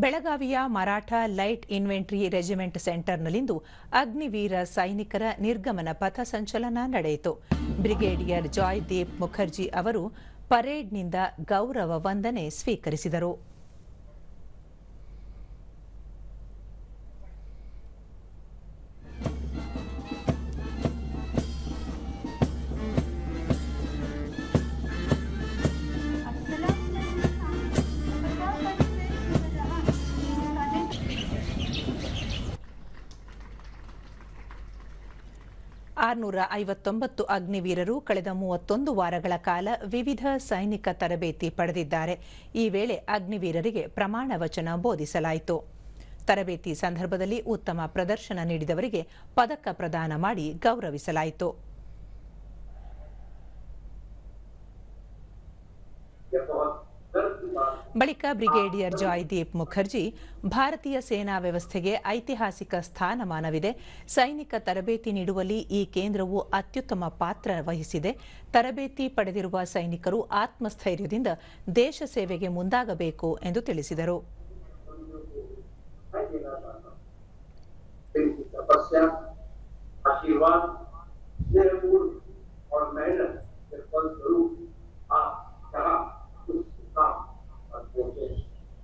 ಬೆಳಗಾವಿಯ Maratha light infantry regiment ಸೆಂಟರ್ನಲ್ಲಿಂದು ಅಗ್ನಿವೀರ ಸೈನಿಕರ ನಿರ್ಗಮನ ಪಥ ಸಂಚಲನ ನಡೆಯಿತು. ಬ್ರಿಗೇಡಿಯರ್ ಜಾಯ್ದೀಪ್ ಮುಖರ್ಜಿ ಅವರು ಪರೇಡ್ನಿಂದ ಗೌರವ ವಂದನೆ ಸ್ವೀಕರಿಸಿದರು. ಆರುನೂರ 59 ಅಗ್ನಿವೀರರು ಕಳೆದ 31 ವಾರಗಳ ಕಾಲ ವಿವಿಧ ಸೈನಿಕ ತರಬೇತಿ ಪಡೆದಿದ್ದಾರೆ. ಈ ವೇಳೆ ಅಗ್ನಿವೀರರಿಗೆ ಪ್ರಮಾಣ ವಚನ ಬೋಧಿಸಲಾಯಿತು. ತರಬೇತಿ ಸಂದರ್ಭದಲ್ಲಿ ಉತ್ತಮ ಪ್ರದರ್ಶನ ನೀಡಿದವರಿಗೆ ಪದಕ ಪ್ರದಾನ ಮಾಡಿ ಗೌರವಿಸಲಾಯಿತು. ಬಳಿಕ ಬ್ರಿಗೇಡಿಯರ್ ಜಾಯ್ದೀಪ್ ಮುಖರ್ಜಿ, ಭಾರತೀಯ ಸೇನಾ ವ್ಯವಸ್ಥೆಗೆ ಐತಿಹಾಸಿಕ ಸ್ಥಾನಮಾನವಿದೆ. ಸೈನಿಕ ತರಬೇತಿ ನೀಡುವಲ್ಲಿ ಈ ಕೇಂದ್ರವು ಅತ್ಯುತ್ತಮ ಪಾತ್ರ ವಹಿಸಿದೆ. ತರಬೇತಿ ಪಡೆದಿರುವ ಸೈನಿಕರು ಆತ್ಮಸ್ಥೈರ್ಯದಿಂದ ದೇಶ ಸೇವೆಗೆ ಮುಂದಾಗಬೇಕು ಎಂದು ತಿಳಿಸಿದರು. आशीर्वाद